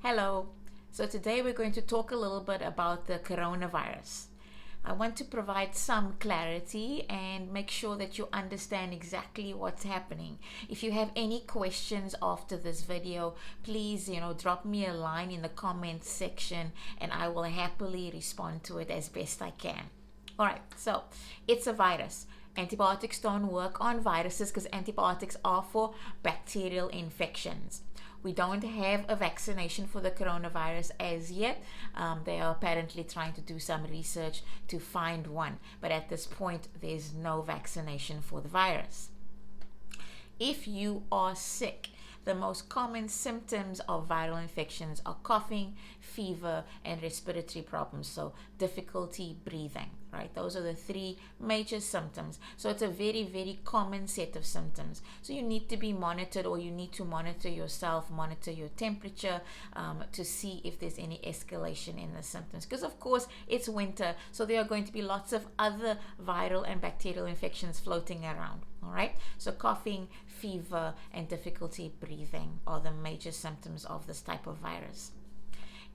Hello. So today we're going to talk a little bit about the coronavirus. I want to provide some clarity and make sure that you understand exactly what's happening. If you have any questions after this video, please, drop me a line in the comments section and I will happily respond to it as best I can. All right, so it's a virus. Antibiotics don't work on viruses because antibiotics are for bacterial infections. We don't have a vaccination for the coronavirus as yet. They are apparently trying to do some research to find one, but at this point, there's no vaccination for the virus. If you are sick, the most common symptoms of viral infections are coughing, fever, and respiratory problems, so difficulty breathing, right? Those are the three major symptoms. So it's a very, very common set of symptoms. So you need to be monitored, or you need to monitor yourself, monitor your temperature to see if there's any escalation in the symptoms. Because of course it's winter, so there are going to be lots of other viral and bacterial infections floating around. All right, so coughing, fever, and difficulty breathing are the major symptoms of this type of virus.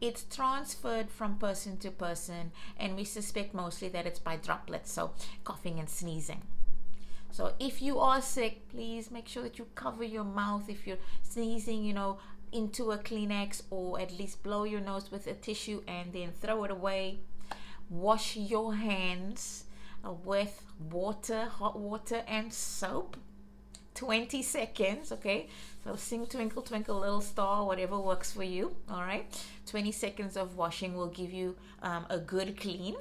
It's transferred from person to person, and we suspect mostly that it's by droplets, so coughing and sneezing. So if you are sick, please make sure that you cover your mouth. If you're sneezing, into a Kleenex, or at least blow your nose with a tissue and then throw it away. Wash your hands with water, hot water, and soap. 20 seconds, okay? So sing Twinkle Twinkle Little Star, whatever works for you, all right? 20 seconds of washing will give you a good clean.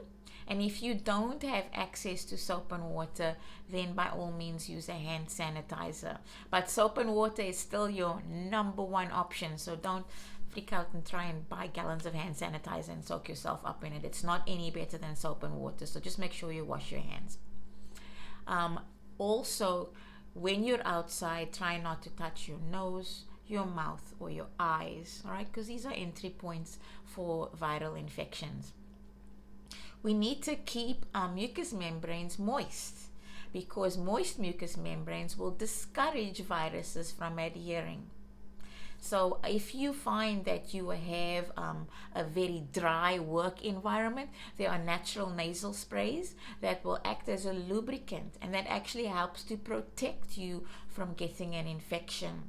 And if you don't have access to soap and water, then by all means use a hand sanitizer. But soap and water is still your number one option, so don't freak out and try and buy gallons of hand sanitizer and soak yourself up in it. It's not any better than soap and water, so just make sure you wash your hands. Also, when you're outside, try not to touch your nose, your mouth, or your eyes, all right? Because these are entry points for viral infections. We need to keep our mucous membranes moist, because moist mucous membranes will discourage viruses from adhering. So if you find that you have a very dry work environment, there are natural nasal sprays that will act as a lubricant, and that actually helps to protect you from getting an infection.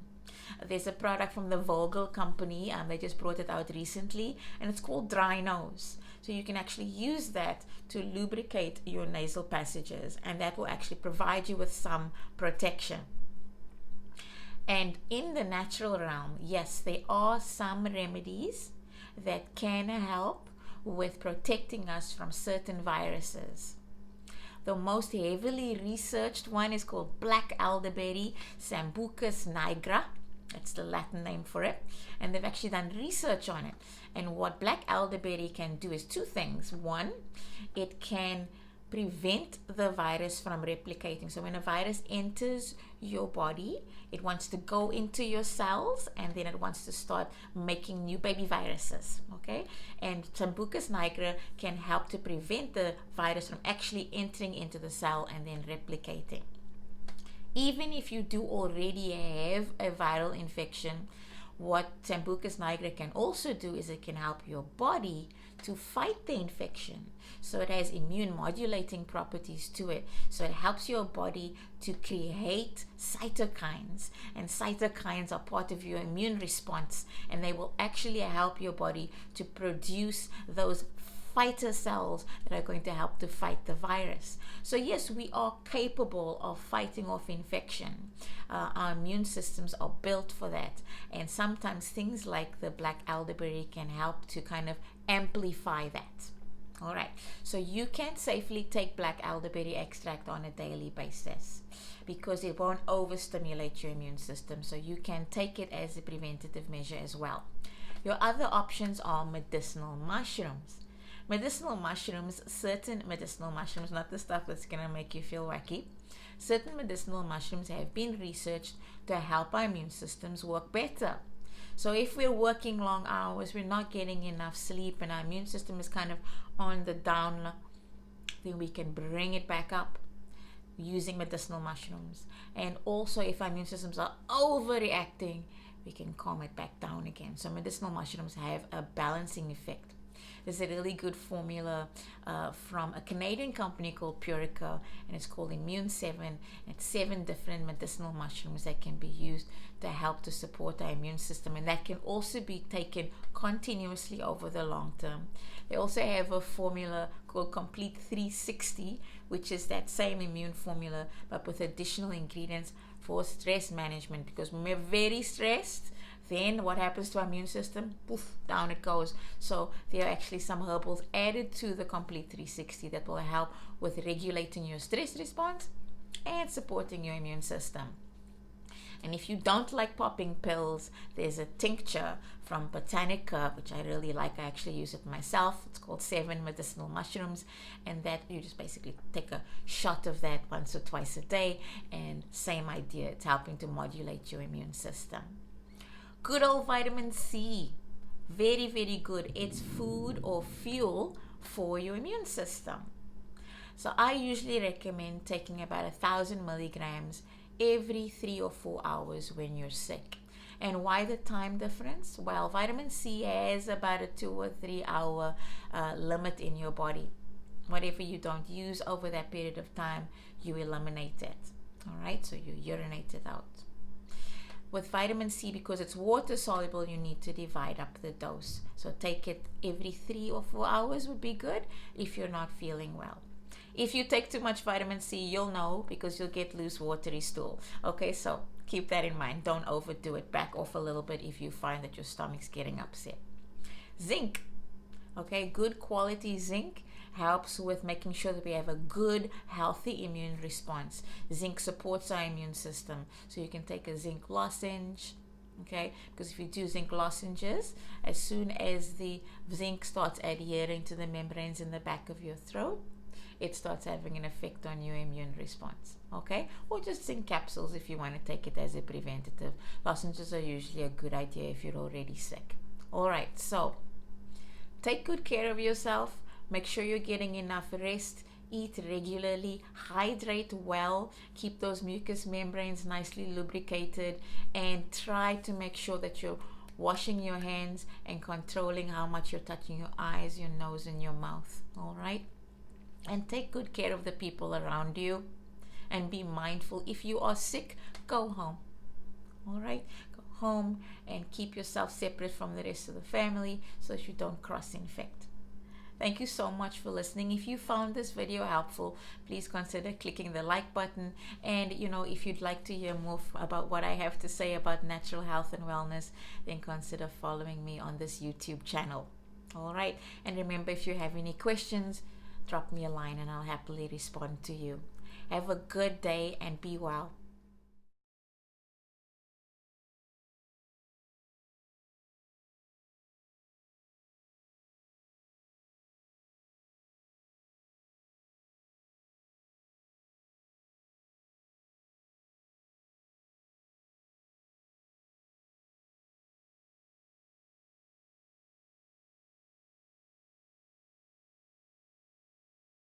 There's a product from the Vogel company, they just brought it out recently, and it's called Dry Nose. So you can actually use that to lubricate your nasal passages, and that will actually provide you with some protection. And in the natural realm, yes, there are some remedies that can help with protecting us from certain viruses. The most heavily researched one is called black elderberry, Sambuca nigra. That's the Latin name for it. And they've actually done research on it. And what black elderberry can do is two things. One, it can prevent the virus from replicating. So when a virus enters your body, it wants to go into your cells, and then it wants to start making new baby viruses, okay? And Sambuca nigra can help to prevent the virus from actually entering into the cell and then replicating. Even if you do already have a viral infection, what Sambuca nigra can also do is it can help your body to fight the infection. So it has immune modulating properties to it. So it helps your body to create cytokines, and cytokines are part of your immune response, and they will actually help your body to produce those fighter cells that are going to help to fight the virus. So yes, we are capable of fighting off infection. Our immune systems are built for that, and sometimes things like the black elderberry can help to kind of amplify that. All right, so you can safely take black elderberry extract on a daily basis because it won't overstimulate your immune system, so you can take it as a preventative measure as well. Your other options are medicinal mushrooms. Medicinal mushrooms, certain medicinal mushrooms, not the stuff that's going to make you feel wacky. Certain medicinal mushrooms have been researched to help our immune systems work better. So if we're working long hours, we're not getting enough sleep, and our immune system is kind of on the down, then we can bring it back up using medicinal mushrooms. And also if our immune systems are overreacting, we can calm it back down again. So medicinal mushrooms have a balancing effect. There's a really good formula from a Canadian company called Purica, and it's called Immune 7. It's 7 different medicinal mushrooms that can be used to help to support our immune system, and that can also be taken continuously over the long term. They also have a formula called Complete 360, which is that same immune formula but with additional ingredients for stress management, because when we're very stressed, then what happens to our immune system? Poof, down it goes. So there are actually some herbals added to the Complete 360 that will help with regulating your stress response and supporting your immune system. And if you don't like popping pills, there's a tincture from Botanica, which I really like. I actually use it myself. It's called 7 Medicinal Mushrooms, and that you just basically take a shot of that once or twice a day, and same idea. It's helping to modulate your immune system. Good old vitamin C, very, very good. It's food or fuel for your immune system. So I usually recommend taking about 1,000 milligrams every 3 or 4 hours when you're sick. And why the time difference? Well, vitamin C has about a 2 or 3 hour limit in your body. Whatever you don't use over that period of time, you eliminate it. All right, so you urinate it out. With vitamin C, because it's water soluble, you need to divide up the dose. So take it every 3 or 4 hours would be good if you're not feeling well. If you take too much vitamin C, you'll know, because you'll get loose watery stool. Okay, so keep that in mind. Don't overdo it. Back off a little bit if you find that your stomach's getting upset. Zinc. Okay, good quality zinc helps with making sure that we have a good, healthy immune response. Zinc supports our immune system. So you can take a zinc lozenge, okay? Because if you do zinc lozenges, as soon as the zinc starts adhering to the membranes in the back of your throat, it starts having an effect on your immune response, okay? Or just zinc capsules if you want to take it as a preventative. Lozenges are usually a good idea if you're already sick. All right, so take good care of yourself. Make sure you're getting enough rest, eat regularly, hydrate well, keep those mucous membranes nicely lubricated, and try to make sure that you're washing your hands and controlling how much you're touching your eyes, your nose, and your mouth. All right? And take good care of the people around you, and be mindful. If you are sick, go home. All right? Go home and keep yourself separate from the rest of the family so that you don't cross-infect. Thank you so much for listening. If you found this video helpful, please consider clicking the like button. And if you'd like to hear more about what I have to say about natural health and wellness, then consider following me on this YouTube channel. All right. And remember, if you have any questions, drop me a line and I'll happily respond to you. Have a good day and be well.